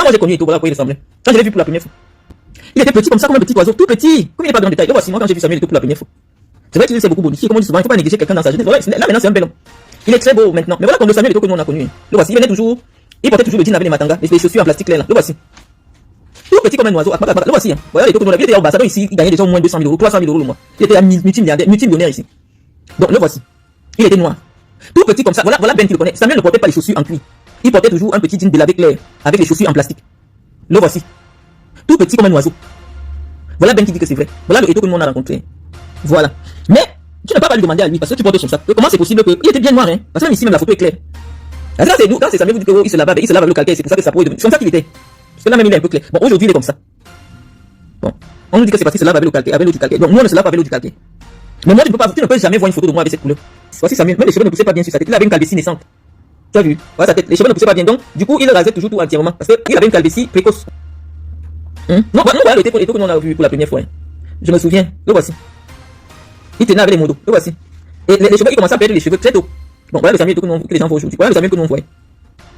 moi j'ai connu Eto, voilà à quoi il ressemblait. Quand je l'ai vu pour la première fois. Il était petit comme ça, comme un petit oiseau, tout petit. Comme il n'est pas dans le détail. Le voici, moi quand j'ai vu Samuel Eto pour la première fois. C'est vrai qu'il s'est beaucoup modifié, comme on dit souvent, il ne faut pas négliger quelqu'un dans sa jeunesse. Voilà, là maintenant c'est un bel homme. Il est très beau maintenant. Mais voilà comme le Samuel Eto que nous on a connu. Le voici, il venait toujours, il portait toujours le jean avec les matanga, les chaussures en plastique là. Le voici. Tout petit comme un oiseau. Le voici. Voilà, il était ambassadeur ici, il gagnait déjà au moins 200 000 euros, 300 000 euros le mois. Il était multimillionnaire ici. Donc le voici. Il était noir. Tout petit comme ça. Voilà Ben qui le connaît. Samuel ne portait pas les chaussures en cuir. Il portait toujours un petit jean délavé clair avec les chaussures en plastique. Le voici. Tout petit comme un oiseau. Voilà Ben qui dit que c'est vrai. Voilà le Eto que nous on a rencontré. Voilà. Mais tu ne peux pas lui demander à lui parce que tu portes son sac. Comment c'est possible qu'il était bien noir, hein? Parce que même ici, même la photo est claire. Là, c'est nous. Quand c'est Samuel, vous dites qu'il se lave avec le calcaire. C'est pour ça que sa peau est devenue. C'est comme ça qu'il était. Parce que là même il est un peu clair. Bon, aujourd'hui il est comme ça. Bon. On nous dit que c'est parce qu'il se lave avec le calcaire, avec l'eau du calcaire. Donc nous on ne se lave avec l'eau du calcaire. Mais moi tu ne peux jamais voir une photo de moi avec cette couleur. Voici Samuel. Même les cheveux ne poussaient pas bien sur sa tête. Il avait une calvitie naissante. Tu as vu? Voilà sa tête. Les cheveux ne poussaient pas bien. Donc du coup il rasait toujours tout entièrement. Parce qu'il avait une calvitie précoce. Non, voilà le Eto que nous on a vu pour la première fois. Je me souviens. Le voici. Il tenait avec les modos. Le voici. Et les cheveux, il commençait à perdre les cheveux très tôt. Bon, voilà le Samuel que les gens voient aujourd'hui. Voilà le Samuel que nous voyons.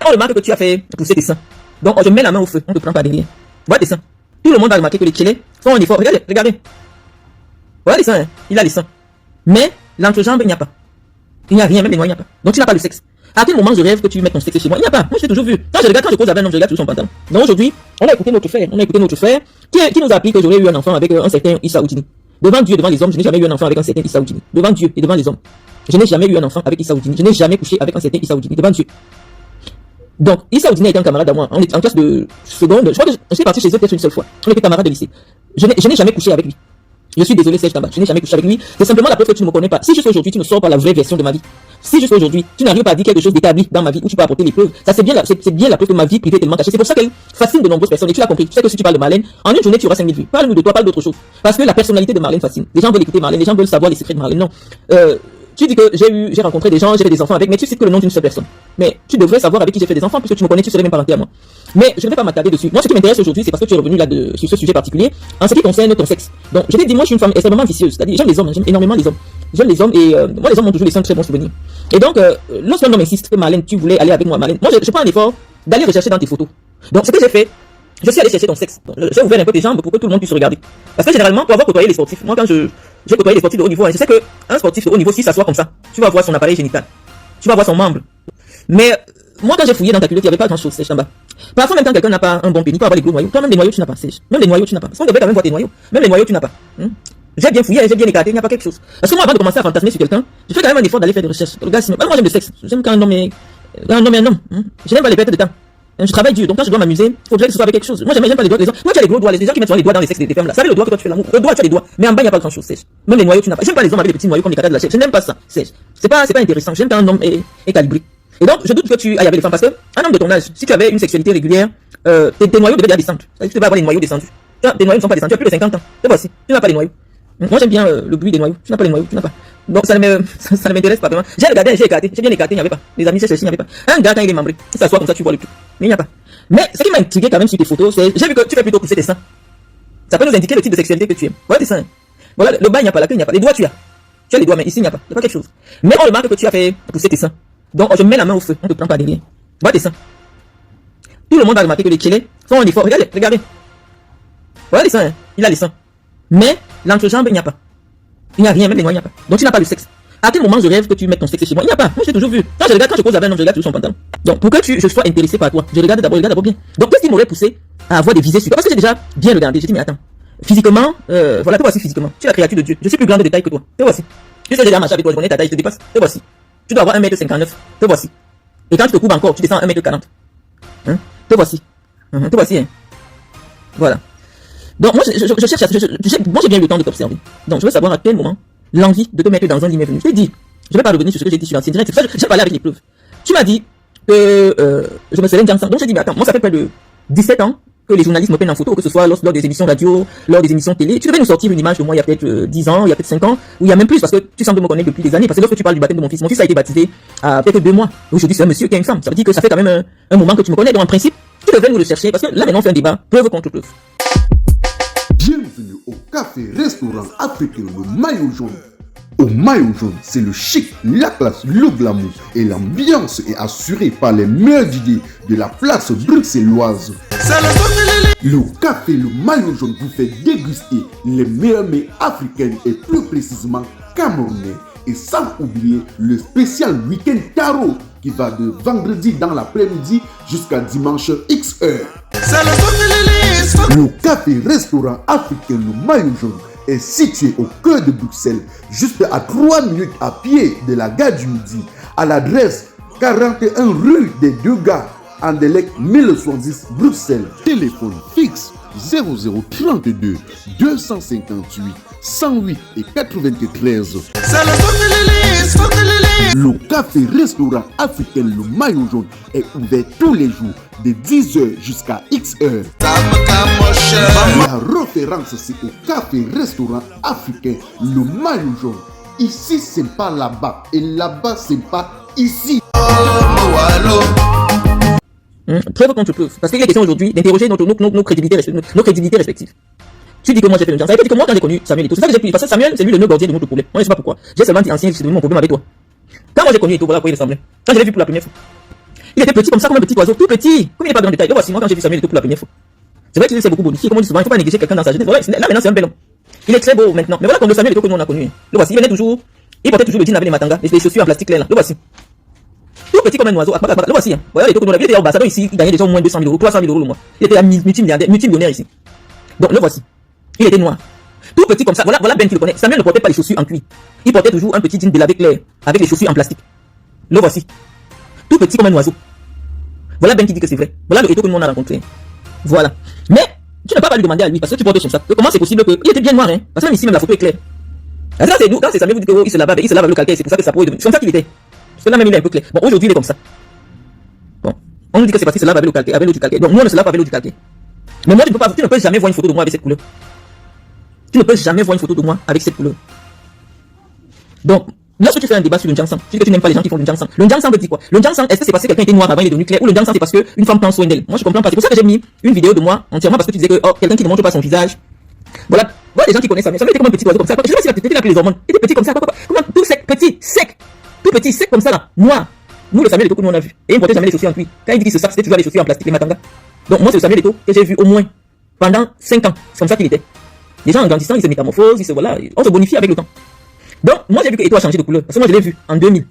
On remarque que tu as fait pousser tes seins. Donc, je mets la main au feu. On ne te prend pas derrière. Voilà tes seins. Tout le monde va remarquer que les tchélés font un effort. Regardez. Voilà les seins. Hein. Il a les seins. Mais, l'entrejambe, il n'y a pas. Il n'y a rien, même les noix, il n'y a pas. Donc, tu n'as pas le sexe. À quel moment je rêve que tu mettes ton sexe chez moi? Il n'y a pas. Moi, je l'ai toujours vu. Quand je cause avec un homme, je regarde toujours son pantalon. Donc, aujourd'hui, on a écouté notre frère. Qui nous a appris que j'aurais eu un enfant avec un certain Issa Oudini. Devant Dieu, devant les hommes, je n'ai jamais eu un enfant avec un certain Issa Oudini. Devant Dieu et devant les hommes. Je n'ai jamais eu un enfant avec Issa Oudini. Je n'ai jamais couché avec un certain Issa Oudini. Devant Dieu. Donc, Issa Oudini était un camarade à moi. On est en classe de seconde. Je crois que je suis parti chez eux peut-être une seule fois. On était camarades de lycée. Je n'ai jamais couché avec lui. Je suis désolé, Serge Tamba. Je n'ai jamais couché avec lui. C'est simplement la preuve que tu ne me connais pas. Si jusqu'à aujourd'hui, tu ne sors pas la vraie version de ma vie. Si jusqu'à aujourd'hui, tu n'arrives pas à dire quelque chose d'établi dans ma vie où tu peux apporter les preuves. Ça, c'est bien la preuve que ma vie privée est tellement cachée. C'est pour ça qu'elle fascine de nombreuses personnes. Et tu l'as compris. Tu sais que si tu parles de Marlène, en une journée, tu auras 5000 vues. Parle-nous de toi, parle d'autre chose. Parce que la personnalité de Marlène fascine. Les gens veulent écouter Marlène. Les gens veulent savoir les secrets de Marlène. Non. Tu dis que j'ai rencontré des gens, j'ai fait des enfants avec, mais tu cites que le nom d'une seule personne. Mais tu devrais savoir avec qui j'ai fait des enfants, puisque tu me connais, tu serais même parenté à moi. Mais je ne vais pas m'attarder dessus. Moi, ce qui m'intéresse aujourd'hui, c'est parce que tu es revenu là sur ce sujet particulier, en ce qui concerne ton sexe. Donc, je t'ai dit, moi, je suis une femme extrêmement vicieuse. C'est-à-dire, j'aime les hommes, j'aime énormément les hommes. J'aime les hommes et moi, les hommes ont toujours laissé un très bon souvenir. Et donc, lorsqu'un homme insiste que Marlène, tu voulais aller avec moi, Marlène, moi, je prends un effort d'aller rechercher dans tes photos. Donc, ce que j'ai fait, je suis allé chercher ton sexe. J'ai ouvert un peu tes jambes pour que tout le monde puisse regarder. Parce que généralement, pour avoir côtoyé les sportifs, moi, quand j'ai côtoyé les sportifs de haut niveau, je sais que un sportif de haut niveau, s'il s'assoit comme ça, tu vas voir son appareil génital. Tu vas voir son membre. Mais, moi, quand j'ai fouillé dans ta culotte, il n'y avait pas grand chose, Serge Tamba. Parfois, même quand quelqu'un n'a pas un bon pénis, il peut avoir les gros noyaux. Toi, même les noyaux, tu n'as pas, Serge. Même les noyaux, tu n'as pas. Parce qu'on devrait quand même voir tes noyaux. Même les noyaux, tu n'as pas. J'ai bien fouillé, j'ai bien écarté, il n'y a pas quelque chose. Parce que moi, avant de commencer à fantasmer sur quelqu'un, je fais quand même un effort d'aller faire des recherches. Regarde, moi, j'aime le sexe. J'aime quand un homme est un homme. Je n'aime pas les pertes de temps. Je travaille dur, donc quand je dois m'amuser, il faudrait que ce soit avec quelque chose. Moi, j'aime pas les doigts des gens. Moi, tu as les gros doigts, les gens qui mettent souvent les doigts dans les sexes des femmes là. Ça fait le doigt que toi tu fais l'amour. Le doigt, tu as les doigts. Mais en bas, il n'y a pas grand chose, Serge. Même les noyaux, tu n'as pas. J'aime pas les hommes avec les petits noyaux comme les catas de la chair. Je n'aime pas ça, Serge. C'est pas intéressant. J'aime quand un homme est calibré. Et donc, je doute que tu ailles avec les femmes parce que, un homme de ton âge, si tu avais une sexualité régulière, tes noyaux devaient déjà descendre. C'est-à-dire que tu vas avoir les noyaux descendus. Tes noyaux ne sont pas descendus. Tu as plus de 50 ans. C'est voici. Tu n'as pas les noyaux. Moi, j'aime bien le bruit des noyaux. Tu n'as pas les noyaux. Tu n'as pas. Donc, ça ne m'intéresse pas vraiment. J'ai regardé, j'ai écarté. J'ai bien écarté, il n'y avait pas. Les amis, j'ai cherché, il n'y avait pas. Un gars, quand il est membré, il s'assoit comme ça, tu vois le truc. Mais il n'y a pas. Mais ce qui m'a intrigué quand même sur tes photos, c'est, j'ai vu que tu fais plutôt pousser tes seins. Ça peut nous indiquer le type de sexualité que tu aimes. Voilà tes seins. Voilà, le bas, il n'y a pas, la queue, il n'y a pas. Les doigts, tu as. Tu as les doigts, mais ici, il n'y a pas. Il n'y a pas quelque chose. Mais on remarque que tu as fait pousser tes seins. Donc, je mets la main au feu. On ne te prend pas derrière. Voilà tes seins. Tout le monde va remarquer que les tchélés font un effort. Regardez. Voilà les seins. Il a les seins. Mais, l'entrejambe, il n'y a pas. Il n'y a rien, même les noix, il n'y a pas. Donc, tu n'as pas le sexe. À quel moment je rêve que tu mettes ton sexe chez moi? Il n'y a pas. Moi, j'ai toujours vu. Quand je cause avec un homme, je regarde toujours son pantalon. Donc, pour que je sois intéressé par toi, je regarde d'abord bien. Donc, qu'est-ce qui m'aurait poussé à avoir des visées sur toi? Parce que j'ai déjà bien regardé. J'ai dit, mais attends. Physiquement, voilà, te voici physiquement. Tu es la créature de Dieu. Je suis plus grande de taille que toi. Te voici. Tu sais déjà marcher avec toi, je connais ta taille, je te dépasse. Te voici. Tu dois avoir 1m59. Te voici. Et quand tu te courbes encore, tu descends à 1m40. Te voici. Te voici, hein. Voilà. Donc, moi, je cherche moi, j'ai bien eu le temps de t'observer. Donc, je veux savoir à quel moment l'envie de te mettre dans un lit m'est venue. Je t'ai dit, je vais pas revenir sur ce que j'ai dit sur l'ancien direct. C'est pour ça que j'ai parlé avec les preuves. Tu m'as dit que je me serais un sang. Donc, j'ai dit, mais attends, moi, ça fait près de 17 ans que les journalistes me prennent en photo, que ce soit lors des émissions radio, lors des émissions télé. Tu devais nous sortir une image de moi il y a peut-être 10 ans, il y a peut-être 5 ans, ou il y a même plus, parce que tu sembles me connaître depuis des années. Parce que lorsque tu parles du baptême de mon fils a été baptisé à peut-être 2 mois. Aujourd'hui, c'est un monsieur qui a une femme. Ça veut dire que ça fait quand même un moment que tu me connais. Donc, en principe, tu devrais nous le chercher, parce que là, maintenant, on fait un débat, preuve contre preuve. Bienvenue au café-restaurant africain Le Maillot Jaune. Au maillot jaune, c'est le chic, la classe, le glamour et l'ambiance est assurée par les meilleures idées de la place bruxelloise. Le café Le Maillot Jaune vous fait déguster les meilleurs mets africains et plus précisément camerounais. Et sans oublier le spécial week-end tarot qui va de vendredi dans l'après-midi jusqu'à dimanche X heure. Le café-restaurant africain Le Maillot Jaune est situé au cœur de Bruxelles, juste à 3 minutes à pied de la gare du Midi, à l'adresse 41 rue des Deux Gares, Anderlecht 1070 Bruxelles. Téléphone fixe 0032 258 108 et 93. Le café-restaurant africain Le Maillot Jaune est ouvert tous les jours de 10h jusqu'à X-heure. La référence, c'est au café-restaurant africain Le Maillot Jaune. Ici, c'est pas là-bas. Et là-bas, c'est pas ici. Preuve contre preuve. Parce qu'il est question aujourd'hui d'interroger nos crédibilités respectives. Tu dis que moi j'ai fait le genre. Ça veut dire que moi quand j'ai connu Samuel Eto'o, c'est ça que j'ai pris. Parce que Samuel, c'est lui le nœud gordien de notre problème. Moi je sais pas pourquoi. J'ai seulement dit ancien, c'est mon problème avec toi. Quand moi j'ai connu Eto'o, voilà à quoi il ressemblait. Quand je l'ai vu pour la première fois. Il était petit comme ça, comme un petit oiseau, tout petit. Comme il n'est pas dans le détail. Le voici moi quand j'ai vu Samuel Eto'o pour la première fois. C'est vrai qu'il s'est beaucoup bonifié, comme on dit souvent, il ne faut pas négliger quelqu'un dans sa jeunesse. Voilà, là maintenant c'est un bel homme. Il est très beau maintenant. Mais voilà comme le Samuel Eto'o que nous on a connu. Le voici, il venait toujours, il portait toujours le jean avec les matangas, les chaussures en plastique là. Le voici. Tout petit comme un oiseau. Le voici. Voilà, il était ambassadeur ici, il gagnait déjà au moins 200 000 euros, 300 000 euros le mois. Il était multimillionnaire ici. Donc le voici. Il était noir. Tout petit comme ça. Voilà Ben qui le connaît. Samuel ne portait pas les chaussures en cuir. Il portait toujours un petit jean de lavé clair avec les chaussures en plastique. Le voici. Tout petit comme un oiseau. Voilà Ben qui dit que c'est vrai. Voilà le Eto'o que nous on a rencontré. Voilà. Mais tu ne peux pas lui demander à lui parce que tu portes son sac. Comment c'est possible que il était bien noir hein? Parce que même ici même la photo est claire. Ça c'est nous. Quand c'est Samuel vous dit que il se lave le calcaire, c'est pour ça que sa peau est devenue. C'est comme ça qu'il était. Parce que là même il est un peu clair. Bon aujourd'hui il est comme ça. Bon. On nous dit que c'est parce qu'il se lave avec le calcaire, avec l'eau du calcaire. Donc nous on ne se lave pas avec l'eau du calcaire. Mais moi tu ne peux jamais voir une photo de moi avec cette couleur. Tu ne peux jamais voir une photo de moi avec cette couleur. Donc, lorsque tu fais un débat sur le Njangsang, tu dis que tu n'aimes pas les gens qui font le Njangsang. Le Njangsang veut dire quoi? Le Njangsang, est-ce que c'est parce que quelqu'un était noir avant il est devenu clair? Ou le Njangsang c'est parce qu'une femme prend soin d'elle? Moi je comprends pas. C'est pour ça que j'ai mis une vidéo de moi entièrement parce que tu disais que quelqu'un qui ne montre pas son visage. Voilà les gens qui connaissent Samuel. Samuel était comme un petit oiseau comme ça. Je sais pas si la tête a pris les hormones. Il était petit comme ça. Comment tout sec, petit, sec. Tout petit, sec comme ça là. Noir. Nous le Samuel Eto'o que nous on a vu. Et il ne portait jamais les chaussures en cuir. Quand il dit qu'il se sac, c'était toujours les chaussures en plastique, les matangas. Donc moi c'est le Samuel Eto'o que j'ai vu au moins pendant 5 ans. C'est comme ça qu'il était. Les gens en grandissant, ils se métamorphosent, on se bonifie avec le temps. Donc, moi j'ai vu que Eto'o a changé de couleur. Parce que moi je l'ai vu en 2000.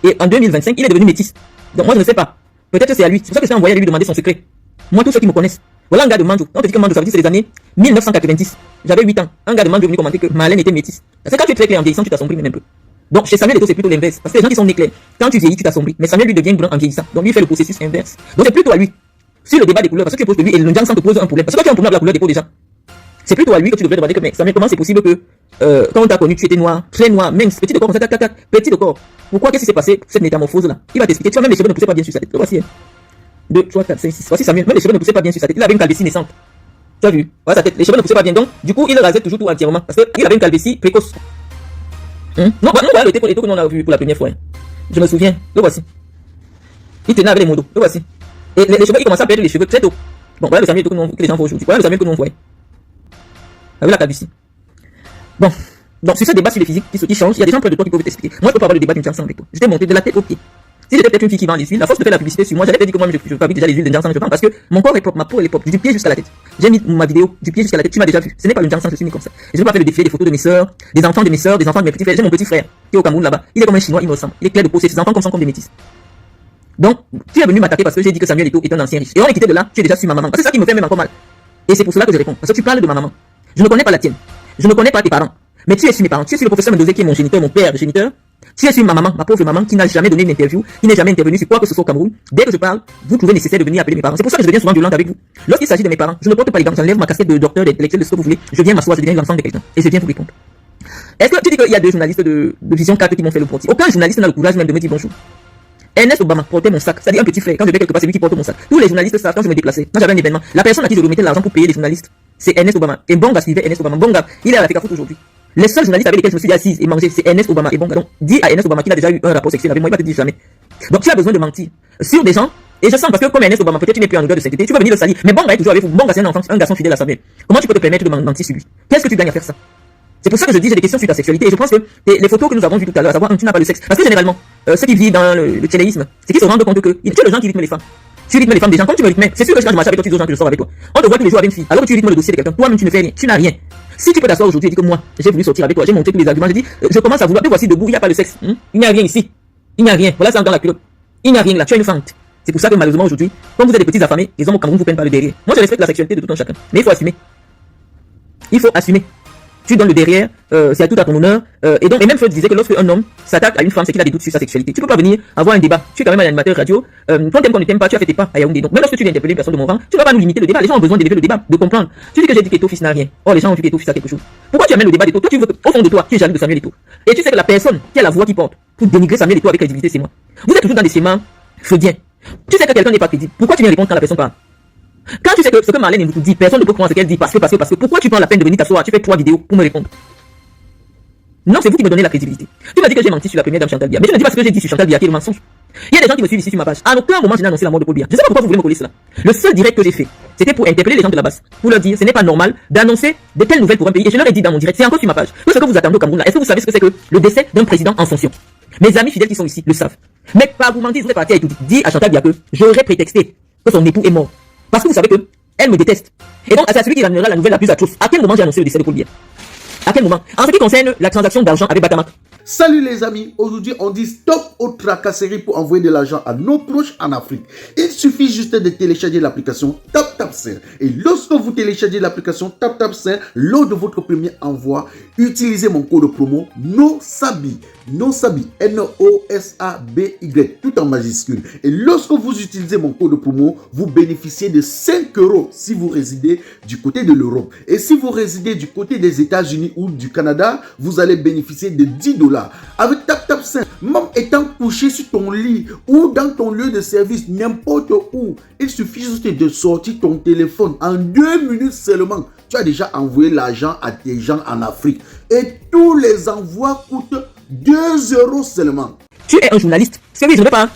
Et en 2025, il est devenu métis. Donc moi je ne sais pas. Peut-être que c'est à lui. C'est pour ça que je t'ai envoyé à lui demander son secret. Moi, tous ceux qui me connaissent. Voilà un gars de Manjo. Quand on te dit que Manjo, ça veut dire c'est les années 1990. J'avais 8 ans. Un gars de Manjo est venu commenter que Marlène était métisse. Parce que quand tu es très clair en vieillissant, tu t'assombris même un peu. Donc chez Samuel Eto'o, c'est plutôt l'inverse. Parce que les gens qui sont nés clairs, quand tu vieillis, tu t'assombris. Mais Samuel lui devient blanc en vieillissant. Donc lui fait le processus inverse. Donc c'est plutôt à lui. Sur le débat des couleurs, parce que tu poses de lui et le Njangsang te pose un problème. Parce que toi tu as un problème avec la couleur des peaux des gens. C'est plutôt à lui que tu devrais demander que, mais Samuel, comment c'est possible que, quand on t'a connu, tu étais noir, très noir, mince, petit de corps, petit de corps. Pourquoi, qu'est-ce qui s'est passé, cette métamorphose-là? Il va t'expliquer. Tu vois, même les cheveux ne poussaient pas bien sur sa tête. Voici, 2, 3, 4, 5, 6. Voici Samuel. Même les cheveux ne poussaient pas bien sur sa tête. Il avait une calvitie naissante. Tu as vu? Voilà sa tête. Les cheveux ne poussaient pas bien. Donc, du coup, il rasait toujours tout entièrement. Parce qu'il avait une calvitie précoce. Non, voilà le Eto'o que nous on a vu pour la première fois. Hein. Je me souviens. Le voici. Il tenait avec les modos. Le voici. Et les cheveux, il commençait à perdre les cheveux très tôt. Bon, voilà le Samuel Eto'o que les gens voient aujourd'hui. Voilà le Samuel que nous on voit. Avec la calvitie. Bon, donc sur ce débat sur les physiques qui change, il y a des gens près de toi qui peuvent t'expliquer. Moi je peux pas avoir le débat d'une Njangsang avec toi. Je t'ai monté de la tête aux pieds. Si j'étais peut-être une fille qui vend les huiles, la force de faire la publicité sur moi, j'allais te dire que moi je fabrique déjà les huiles de Njangsang, je vends parce que mon corps est propre, ma peau elle est propre, du pied jusqu'à la tête. J'ai mis ma vidéo du pied jusqu'à la tête, tu m'as déjà vu. Ce n'est pas le Njangsang, je suis né comme ça. Et je ne vais pas faire le défilé des photos de mes sœurs, des enfants de mes sœurs, des enfants de mes petits frères. J'ai mon petit frère qui est au Cameroun là-bas. Il est comme un chinois, il me ressemble. Il est clair de peau, ses enfants comme des métis. Donc, tu es venu m'attaquer parce que j'ai dit que Samuel Eto'o est un ancien riche. Et on est quitté de là, tu es déjà sur ma maman. C'est ça qui me fait même encore mal. Et c'est pour cela que je réponds. Parce que tu parles de ma maman. Je ne connais pas la tienne. Je ne connais pas tes parents. Mais tu es sur mes parents. Tu es sur le professeur Mendozé qui est mon géniteur, mon père géniteur. Tu es sur ma maman, ma pauvre maman, qui n'a jamais donné une interview, qui n'est jamais intervenue sur quoi que ce soit au Cameroun. Dès que je parle, vous trouvez nécessaire de venir appeler mes parents. C'est pour ça que je deviens souvent violente avec vous. Lorsqu'il s'agit de mes parents, je ne porte pas les gants, j'enlève ma casquette de docteur, d'intellectuel, de ce que vous voulez. Je viens m'asseoir, je deviens l'enfant de quelqu'un. Et je viens vous répondre. Est-ce que tu dis qu'il y a 2 journalistes de Vision 4 qui m'ont fait le portier? Aucun journaliste n'a le courage même de me dire bonjour. Ernest Obama portait mon sac, c'est-à-dire un petit frère. Quand je vais quelque part, c'est lui qui porte mon sac. Tous les journalistes savent quand je me déplaçais. Quand j'avais un événement, la personne à qui je remettais l'argent pour payer les journalistes, c'est Ernest Obama. Et Bonga suivait Ernest Obama. Bonga, il est à la FECAFOOT aujourd'hui. Les seuls journalistes avec lesquels je me suis assise et mangé, c'est Ernest Obama et Bonga. Donc, dis à Ernest Obama qu'il a déjà eu un rapport sexuel avec moi, il va te dire jamais. Donc, tu as besoin de mentir sur des gens. Et je sens parce que comme Ernest Obama, peut-être tu n'es plus en odeur de sainteté, tu vas venir le salir. Mais Bonga est toujours avec vous. Bonga, c'est un enfant, un garçon fidèle à sa mère. Comment tu peux te permettre de mentir sur lui? Qu'est-ce que tu gagnes à faire ça? C'est pour ça que je dis j'ai des questions sur ta sexualité. Et je pense que les photos que nous avons vues tout à l'heure, à savoir tu n'as pas le sexe. Parce que généralement, ceux qui vivent dans le tchéléisme, c'est qu'ils se rendent compte que tu es le gens qui rythment les femmes. Tu rythmes les femmes des gens. Comme tu me rythmais, c'est sûr que quand je marche avec toi, tu dis aux gens que je sors avec toi. On te voit tous les jours avec une fille. Alors que tu rythmes le dossier de quelqu'un. Toi-même, tu ne fais rien. Tu n'as rien. Si tu peux t'asseoir aujourd'hui et dire que moi, j'ai voulu sortir avec toi, j'ai monté tous les arguments, j'ai dit, je commence à vouloir, te voici debout, il n'y a pas de sexe. Il n'y a rien ici. Il n'y a rien. Voilà ça dans la culotte. Il n'y a rien là. Tu as une fente. C'est pour ça que malheureusement aujourd'hui, comme vous êtes des petits affamés, les hommes au Cameroun vous prennent par le derrière. Moi, je respecte la sexualité de tout un chacun. Mais il faut assumer. Il faut assumer. Tu donnes le derrière, c'est à tout à ton honneur. Et même Freud disait que lorsque un homme s'attaque à une femme, c'est qu'il a des doutes sur sa sexualité. Tu peux pas venir avoir un débat. Tu es quand même un animateur radio. Qu'on t'aime, qu'on ne t'aime pas, tu as fait tes pas à Yaoundé. Donc même lorsque tu viens interpeller une personne de mon rang, tu vas pas nous limiter le débat. Les gens ont besoin d'élever le débat, de comprendre. Tu dis que j'ai dit qu'Eto fils n'a rien. Or les gens ont vu qu'Eto fils a quelque chose. Pourquoi tu amènes le débat d'Eto? Toi tu veux au fond de toi, tu es jaloux de Samuel Eto'o. Et tu sais que la personne qui a la voix qui porte pour dénigrer Samuel Eto'o avec crédibilité, c'est moi. Vous êtes toujours dans des schémas freudiens. Tu sais que quelqu'un n'est pas crédible. Pourquoi tu viens répondre quand la personne parle? Quand tu sais que ce que Marlène nous dit, personne ne peut croire ce qu'elle dit parce que pourquoi tu prends la peine de venir t'asseoir, tu fais 3 vidéos pour me répondre? Non, c'est vous qui me donnez la crédibilité. Tu m'as dit que j'ai menti sur la première dame Chantal Biya. Mais tu ne dis pas ce que j'ai dit sur Chantal Biya qui est le mensonge. Il y a des gens qui me suivent ici sur ma page. À aucun moment je n'ai annoncé la mort de Paul Biya. Je ne sais pas pourquoi vous voulez me coller cela. Le seul direct que j'ai fait, c'était pour interpeller les gens de la base. Pour leur dire, ce n'est pas normal d'annoncer de telles nouvelles pour un pays. Et je leur ai dit dans mon direct, c'est encore sur ma page. Tout ce que vous attendez au Cameroun là, est-ce que vous savez ce que c'est que le décès d'un président en fonction? Mes amis fidèles qui sont ici le savent. Mais pas vous mentir, vous êtes parti à tout dire à Chantal Biya que j'aurais prétexté que son époux est mort. Parce que vous savez que elle me déteste. Et donc, c'est celui qui ramènera la nouvelle la plus atroce. À quel moment j'ai annoncé le décès de Paul Biya? À quel moment? En ce qui concerne la transaction d'argent avec Batamak. Salut les amis, aujourd'hui on dit stop aux tracasseries pour envoyer de l'argent à nos proches en Afrique. Il suffit juste de télécharger l'application TapTapSend. Et lorsque vous téléchargez l'application TapTapSend, lors de votre premier envoi, utilisez mon code promo NOSABI. NOSABI, N-O-S-A-B-Y, tout en majuscule. Et lorsque vous utilisez mon code promo, vous bénéficiez de 5 € si vous résidez du côté de l'Europe. Et si vous résidez du côté des États-Unis ou du Canada, vous allez bénéficier de 10 $. Avec TapTapSend, même étant couché sur ton lit ou dans ton lieu de service, n'importe où, il suffit juste de sortir ton téléphone en 2 minutes seulement. Tu as déjà envoyé l'argent à tes gens en Afrique. Et tous les envois coûtent 2 € seulement. Tu es un journaliste. C'est oui, je ne vais pas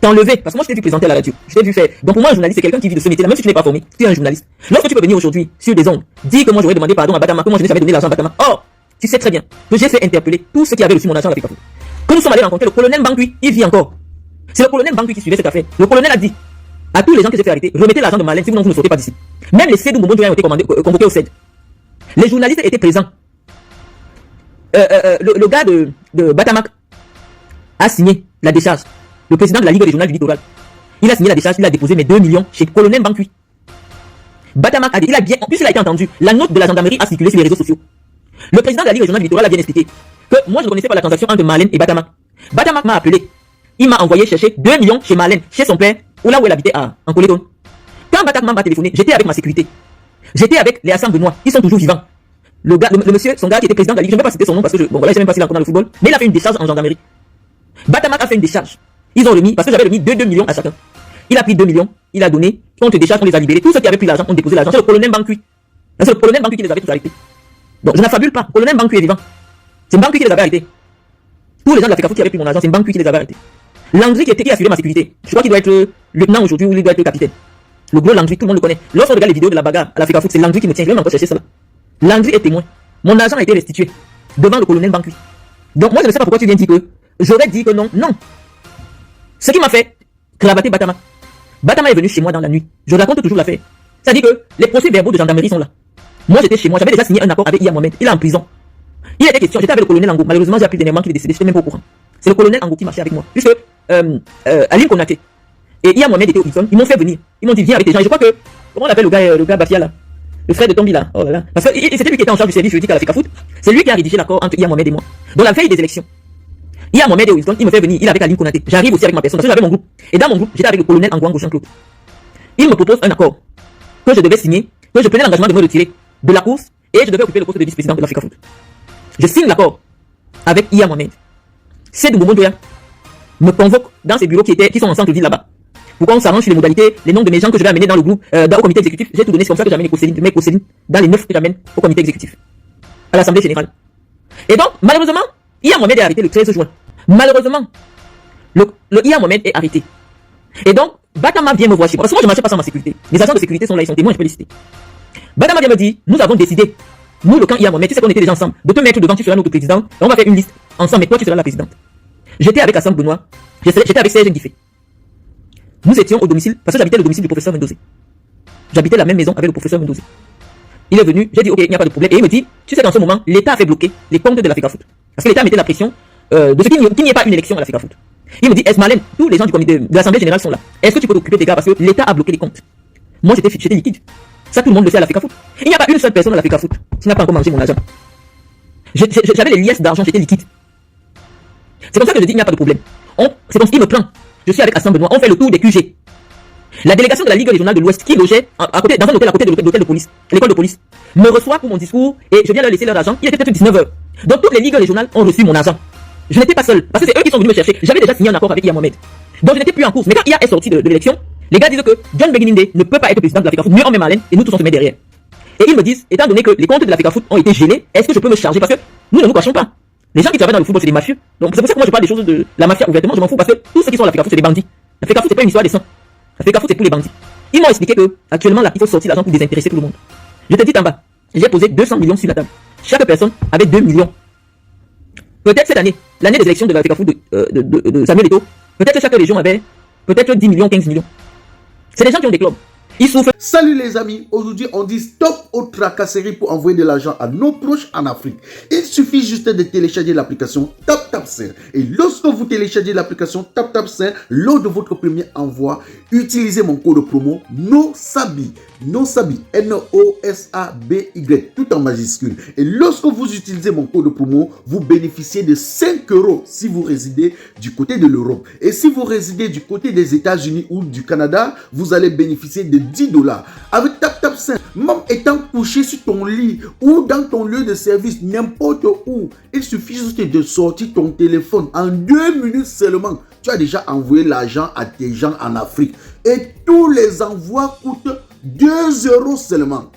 t'enlever. Parce que moi, je t'ai vu présenter à la radio. Je t'ai vu faire. Donc pour moi, un journaliste, c'est quelqu'un qui vit de ce métier-là. Même si tu n'es pas formé, tu es un journaliste. Lorsque tu peux venir aujourd'hui sur des ondes, dis que moi, j'aurais demandé pardon à Batamak, que moi, je n'ai jamais donné l'argent à Batamak. Oh, tu sais très bien que j'ai fait interpeller tous ceux qui avaient reçu mon argent à l'Afrique. Que nous sommes allés rencontrer le colonel Bankui, il vit encore. C'est le colonel Bankui qui suivait cette affaire. Le colonel a dit à tous les gens que j'ai fait arrêter, remettez l'argent de Marlène, sinon vous ne sortez pas d'ici. Même les Cédou Mbombo ont été convoqués au CED. Les journalistes étaient présents. Le gars de Batamak a signé la décharge. Le président de la Ligue régionale du littoral. Il a signé la décharge, il a déposé mes 2 millions chez le colonel Bankui. Batamak a dit, il a bien, en plus il a été entendu, la note de la gendarmerie a circulé sur les réseaux sociaux. Le président de la Ligue régionale du littoral a bien expliqué que moi je ne connaissais pas la transaction entre Marlène et Batamak. Batamak m'a appelé. Il m'a envoyé chercher 2 millions chez Marlène, chez son père, ou là où elle habitait en Coléton. Quand Batamak m'a téléphoné, j'étais avec ma sécurité. J'étais avec les Hassan Benoît, ils sont toujours vivants. Le monsieur, son gars qui était président de la Ligue, je ne vais pas citer son nom parce que bon voilà, je sais même pas s'il est encore dans le football, mais il a fait une décharge en gendarmerie. Batamak a fait une décharge. Ils ont remis, parce que j'avais remis 2 millions à chacun. Il a pris 2 millions, il a donné, contre décharge, on les a libérés. Tous ceux qui avaient pris l'argent ont déposé l'argent. C'est le colonel Bankui. C'est le colonel Bankui qui les avait tous arrêtés. Donc je n'affabule pas. Le colonel Bankui est vivant. C'est Bankui qui les avait arrêtés. Tous les gens de l'Afrique qui avaient pris mon argent, c'est Bankui qui les avait arrêtés. Landry qui assurait ma sécurité. Je crois qu'il doit être lieutenant aujourd'hui ou il doit être capitaine. Le gros Landry, tout le monde le connaît. Lorsqu'on regarde les vidéos de la bagarre à l'Afrique Foot, c'est Landry qui me tient. Je vais même encore chercher ça là. Landry est témoin. Mon argent a été restitué devant le colonel Bankui. Donc moi je ne sais pas pourquoi tu viens dire que j'aurais dit que non. Non. Ce qui m'a fait cravater Batamak. Batamak est venu chez moi dans la nuit. Je raconte toujours l'affaire. C'est-à-dire que les procès-verbaux de gendarmerie sont là. Moi j'étais chez moi, j'avais déjà signé un accord avec Iya Mohamed. Il est en prison. Il était question, j'étais avec le colonel Ango. Malheureusement j'ai appris dernièrement qu'il est décédé, je n'étais même pas au courant. C'est le colonel Ango qui marchait avec moi. Puisque Alim Konaté et Iya Mohamed étaient au Hilton, ils m'ont fait venir. Ils m'ont dit viens avec tes gens. Et je crois que, comment on appelle le gars Bafia là, le frère de Tombi là. Oh là là. Parce que c'était lui qui était en charge du service juridique à l'Afrique Foot. C'est lui qui a rédigé l'accord entre Iya Mohamed et moi. Dans la veille des élections. Iya Mohamed et Wilton, il me fait venir, il est avec Alim Konaté. J'arrive aussi avec ma personne, parce que j'avais mon groupe. Et dans mon groupe, j'étais avec le colonel Ango Jean-Claude. Il me propose un accord que je devais signer, que je prenais l'engagement de me retirer de la course et je devais occuper le poste de vice-président de l'Afrique Foot. Je signe l'accord avec Iya Mohamed. Cédou Mbombo me convoque dans ses bureaux qui sont en centre-ville là-bas. Pourquoi on s'arrange sur les modalités, les noms de mes gens que je vais amener dans le groupe, au comité exécutif. J'ai tout donné, c'est comme ça que j'amène mes co-Céline dans les 9 que j'amène au comité exécutif, à l'Assemblée générale. Et donc, malheureusement, Iya Mohamed est arrêté le 13 juin. Malheureusement, le Iya Mohamed est arrêté. Et donc, Batama vient me voir chez moi. Parce que moi, je ne marchais pas sans ma sécurité. Les agents de sécurité sont là, ils sont témoins, je peux les citer. Batama vient me dire, nous avons décidé Nous, le camp IA Mohamed, tu sais qu'on était déjà ensemble. De te mettre devant, tu seras notre président. Et on va faire une liste ensemble, mais toi, tu seras la présidente. J'étais avec Hassan Benoît. J'étais avec Serge Guiffé. Nous étions au domicile, parce que j'habitais le domicile du professeur Mendoza. J'habitais la même maison avec le professeur Mendoza. Il est venu, j'ai dit, ok, il n'y a pas de problème. Et il me dit, tu sais qu'en ce moment, l'État a fait bloquer les comptes de la FECAFOOT. Parce que l'État mettait la pression de ce qu'il n'y ait pas une élection à la FECAFOOT. Il me dit, est-ce Malène, tous les gens du comité de l'Assemblée Générale sont là. Est-ce que tu peux t'occuper des gars parce que l'État a bloqué les comptes? Moi, j'étais liquide. Ça, tout le monde le sait à la FECAFOOT. Il n'y a pas une seule personne à la FECAFOOT qui n'a pas encore mangé mon argent. J'avais les liesses d'argent, j'étais liquide. C'est comme ça que je dis, il n'y a pas de problème. C'est comme ce qu'il me prend. Je suis avec Hassan Benoît, on fait le tour des QG. La délégation de la Ligue régionale de l'Ouest qui logeait à côté, dans un hôtel à côté de l'hôtel de police, l'école de police, me reçoit pour mon discours et je viens leur laisser leur argent. Il était peut-être 19h. Donc toutes les ligues régionales ont reçu mon argent. Je n'étais pas seul, parce que c'est eux qui sont venus me chercher. J'avais déjà signé un accord avec IA Mohamed. Donc je n'étais plus en course. Mais quand IA est sorti de l'élection, les gars disent que John Begininde ne peut pas être président de la FECAFOOT. Mieux on met Malène et nous tous on se met derrière. Et ils me disent, étant donné que les comptes de la FECAFOOT ont été gelés, est-ce que je peux me charger? Parce que nous ne nous cachons pas. Les gens qui travaillent dans le football, c'est des mafieux. Donc c'est pour ça que moi je parle des choses de la mafia ouvertement. Je m'en fous parce que tous ceux qui sont à la FECAFOOT, c'est des bandits. La FECAFOOT, c'est pas une histoire des sangs. La FECAFOOT, c'est tous les bandits. Ils m'ont expliqué que actuellement là, il faut sortir l'argent pour désintéresser tout le monde. Je te dis en bas, j'ai posé 200 millions sur la table. Chaque personne avait 2 millions. Peut-être cette année, l'année des élections de la FECAFOOT de Samuel Eto'o, peut-être chaque région avait peut-être 10 millions, 15 millions. C'est des gens qui ont des clubs. Ils souffrent. Salut les amis, aujourd'hui on dit stop aux tracasseries pour envoyer de l'argent à nos proches en Afrique. Il suffit juste de télécharger l'application TapTapSend. Et lorsque vous téléchargez l'application TapTapSend, lors de votre premier envoi, utilisez mon code promo NOSABI. NOSABI, N-O-S-A-B-Y, tout en majuscule. Et lorsque vous utilisez mon code promo, vous bénéficiez de 5 € si vous résidez du côté de l'Europe. Et si vous résidez du côté des États-Unis ou du Canada, vous allez bénéficier de 10 $. Avec TapTapSend, même étant couché sur ton lit ou dans ton lieu de service, n'importe où, il suffit juste de sortir ton téléphone. En 2 minutes seulement, tu as déjà envoyé l'argent à tes gens en Afrique. Et tous les envois coûtent 2 € seulement.